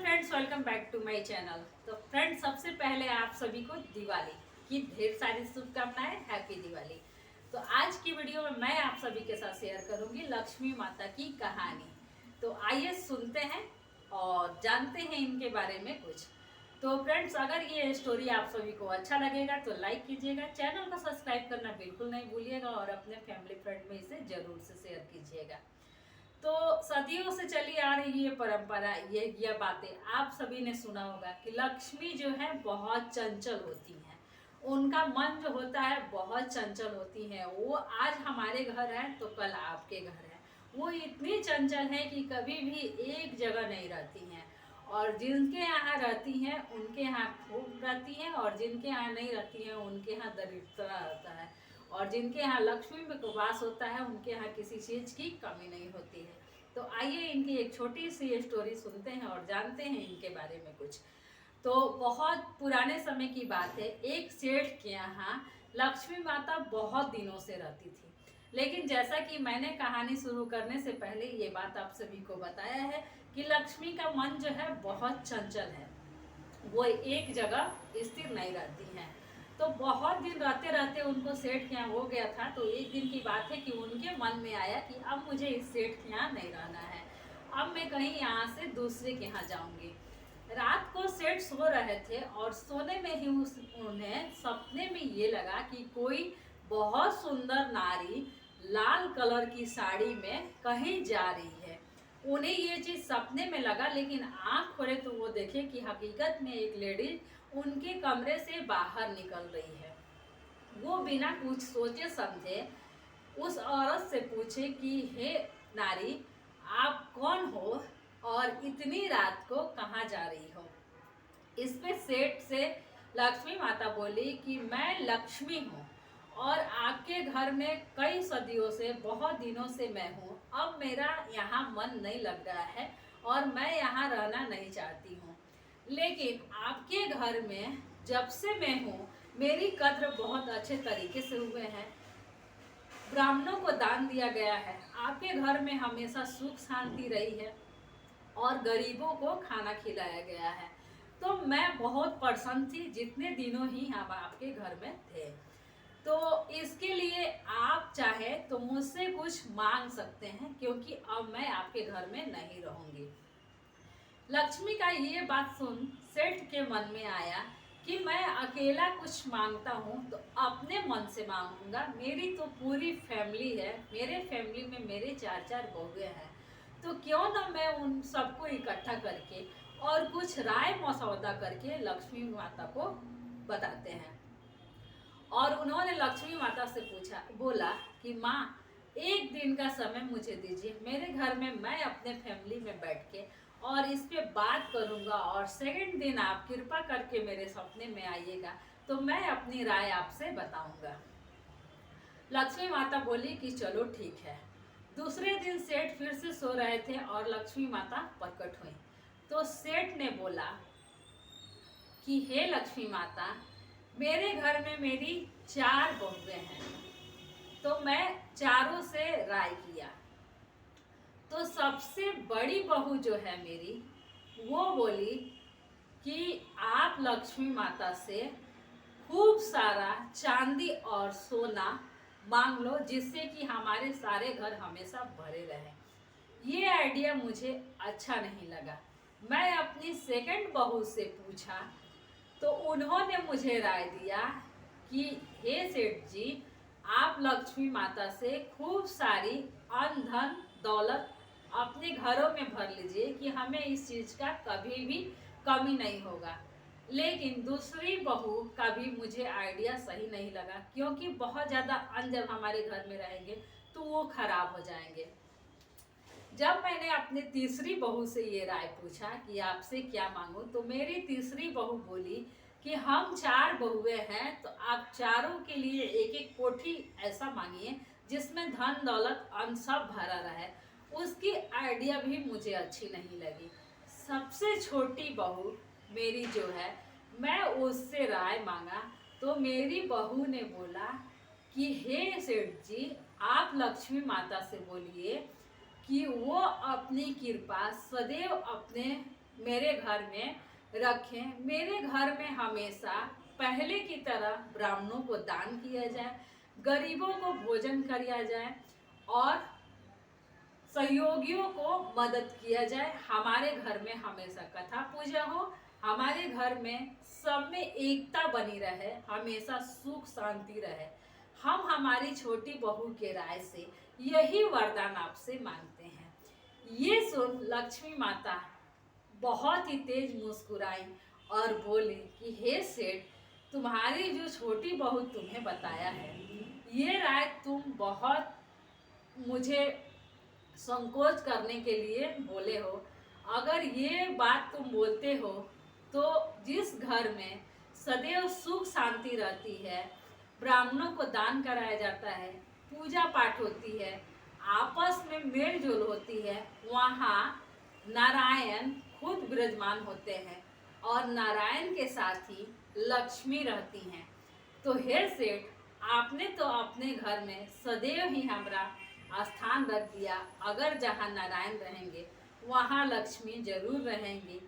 Friends, welcome back to my channel. तो friends, सबसे पहले आप सभी को दिवाली की ढेर सारी शुभकामनाएं। हैप्पी दिवाली। तो आज की वीडियो में मैं आप सभी के साथ शेयर करूंगी लक्ष्मी माता की कहानी। तो आइए सुनते हैं और जानते हैं इनके बारे में कुछ। तो फ्रेंड्स, अगर ये स्टोरी आप सभी को अच्छा लगेगा तो लाइक कीजिएगा, चैनल को सब्सक्राइब करना बिल्कुल नहीं भूलिएगा और अपने फैमिली फ्रेंड में इसे जरूर से शेयर कीजिएगा। तो सदियों से चली आ रही ये परंपरा, ये बातें आप सभी ने सुना होगा कि लक्ष्मी जो है बहुत चंचल होती हैं। उनका मन जो होता है बहुत चंचल होती है। वो आज हमारे घर है तो कल आपके घर है। वो इतनी चंचल है कि कभी भी एक जगह नहीं रहती हैं। और जिनके यहाँ रहती हैं उनके यहाँ खूब रहती हैं, और जिनके यहाँ नहीं रहती हैं उनके यहाँ दरिद्रता रहता है। और जिनके यहाँ लक्ष्मी में वास होता है उनके यहाँ किसी चीज़ की कमी नहीं होती है। तो आइए इनकी एक छोटी सी स्टोरी सुनते हैं और जानते हैं इनके बारे में कुछ। तो बहुत पुराने समय की बात है। एक सेठ के यहाँ लक्ष्मी माता बहुत दिनों से रहती थी। लेकिन जैसा कि मैंने कहानी शुरू करने से पहले ये बात आप सभी को बताया है कि लक्ष्मी का मन जो है बहुत चंचल है। वो एक जगह स्थिर नहीं रहती हैं। तो बहुत दिन रहते रहते उनको सेठ के यहाँ हो गया था। तो एक दिन की बात है कि उनके मन में आया कि अब मुझे इस सेठ के यहाँ नहीं रहना है, अब मैं कहीं यहाँ से दूसरे के यहाँ जाऊंगी। रात को सेठ सो रहे थे और सोने में ही उन्हें सपने में ये लगा कि कोई बहुत सुंदर नारी लाल कलर की साड़ी में कहीं जा रही है। उन्हें ये चीज सपने में लगा, लेकिन आंख खोले तो वो देखे कि हकीकत में एक लेडीज उनके कमरे से बाहर निकल रही है। वो बिना कुछ सोचे समझे उस औरत से पूछे कि हे नारी, आप कौन हो और इतनी रात को कहाँ जा रही हो। इस पे सेठ से लक्ष्मी माता बोली कि मैं लक्ष्मी हूँ और आपके घर में कई सदियों से, बहुत दिनों से मैं हूँ। अब मेरा यहाँ मन नहीं लग रहा है और मैं यहाँ रहना नहीं चाहती हूँ। लेकिन आपके घर में जब से मैं हूँ मेरी कद्र बहुत अच्छे तरीके से हुए हैं। ब्राह्मणों को दान दिया गया है। आपके घर में हमेशा सुख शांति रही है और गरीबों को खाना खिलाया गया है। तो मैं बहुत प्रसन्न थी जितने दिनों ही हम आपके घर में थे। तो इसके लिए आप चाहे तो मुझसे कुछ मांग सकते हैं, क्योंकि अब मैं आपके घर में नहीं रहूंगी। लक्ष्मी का ये बात सुन सेठ के मन में आया कि मैं अकेला कुछ मांगता हूँ तो अपने मन से मांगूंगा। मेरी तो पूरी फैमिली है, मेरे फैमिली में मेरे चार चार बहुएं हैं। तो क्यों ना मैं उन सबको इकट्ठा करके और कुछ राय मसौदा करके लक्ष्मी माता को बताते हैं। और उन्होंने लक्ष्मी माता से बोला कि माँ, एक दिन का समय मुझे दीजिए। मेरे घर में मैं अपने फैमिली में बैठ के और इस पे बात करूँगा, और सेकंड दिन आप कृपा करके मेरे सपने में आइएगा तो मैं अपनी राय आपसे बताऊंगा। लक्ष्मी माता बोली कि चलो ठीक है। दूसरे दिन सेठ फिर से सो रहे थे और लक्ष्मी माता प्रकट हुई। तो सेठ ने बोला कि हे लक्ष्मी माता, मेरे घर में मेरी चार बहुएं हैं। तो मैं चारों से राय किया तो सबसे बड़ी बहू जो है मेरी, वो बोली कि आप लक्ष्मी माता से खूब सारा चांदी और सोना मांग लो, जिससे कि हमारे सारे घर हमेशा भरे रहें। ये आइडिया मुझे अच्छा नहीं लगा। मैं अपनी सेकंड बहू से पूछा तो उन्होंने मुझे राय दिया कि हे सेठ जी, आप लक्ष्मी माता से खूब सारी अन्न धन दौलत अपने घरों में भर लीजिए कि हमें इस चीज का कभी भी कमी नहीं होगा। लेकिन दूसरी बहू का भी मुझे आइडिया सही नहीं लगा, क्योंकि बहुत ज़्यादा अन्न जब हमारे घर में रहेंगे तो वो खराब हो जाएंगे। जब मैंने अपनी तीसरी बहू से ये राय पूछा कि आपसे क्या मांगूं, तो मेरी तीसरी बहू बोली कि हम चार बहुएं हैं तो आप चारों के लिए एक एक कोठी ऐसा मांगिए जिसमें धन दौलत अन्न सब भरा रहे। उसकी आइडिया भी मुझे अच्छी नहीं लगी। सबसे छोटी बहू मेरी जो है, मैं उससे राय मांगा तो मेरी बहू ने बोला कि हे सेठ जी, आप लक्ष्मी माता से बोलिए कि वो अपनी कृपा सदैव अपने मेरे घर में रखें। मेरे घर में हमेशा पहले की तरह ब्राह्मणों को दान किया जाए, गरीबों को भोजन किया जाए और सहयोगियों को मदद किया जाए। हमारे घर में हमेशा कथा पूजा हो, हमारे घर में सब में एकता बनी रहे, हमेशा सुख शांति रहे। हम हमारी छोटी बहू के राय से यही वरदान आपसे मांगते हैं। ये सुन लक्ष्मी माता बहुत ही तेज मुस्कुराई और बोली कि हे सेठ, तुम्हारी जो छोटी बहू तुम्हें बताया है, ये राय तुम बहुत मुझे संकोच करने के लिए बोले हो। अगर ये बात तुम बोलते हो तो जिस घर में सदैव सुख शांति रहती है, ब्राह्मणों को दान कराया जाता है, पूजा पाठ होती है, आपस में मेल जोल होती है, वहाँ नारायण खुद विराजमान होते हैं और नारायण के साथ ही लक्ष्मी रहती हैं। तो हे सेठ, आपने तो अपने घर में सदैव ही हमारा स्थान रख दिया। अगर जहाँ नारायण रहेंगे वहाँ लक्ष्मी जरूर रहेंगी।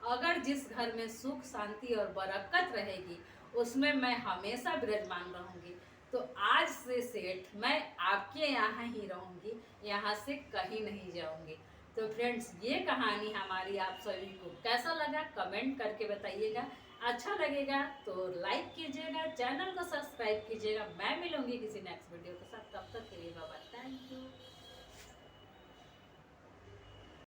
अगर जिस घर में सुख शांति और बरकत रहेगी उसमें मैं हमेशा विराजमान रहूँगी। तो आज से सेठ मैं आपके यहाँ ही रहूँगी, यहाँ से कहीं नहीं जाऊँगी। तो फ्रेंड्स, ये कहानी हमारी आप सभी को कैसा लगा कमेंट करके बताइएगा। अच्छा लगेगा तो लाइक कीजिएगा, चैनल को सब्सक्राइब कीजिएगा। मैं मिलूंगी किसी नेक्स्ट वीडियो के साथ, तब तक के लिए बाय बाय, थैंक यू।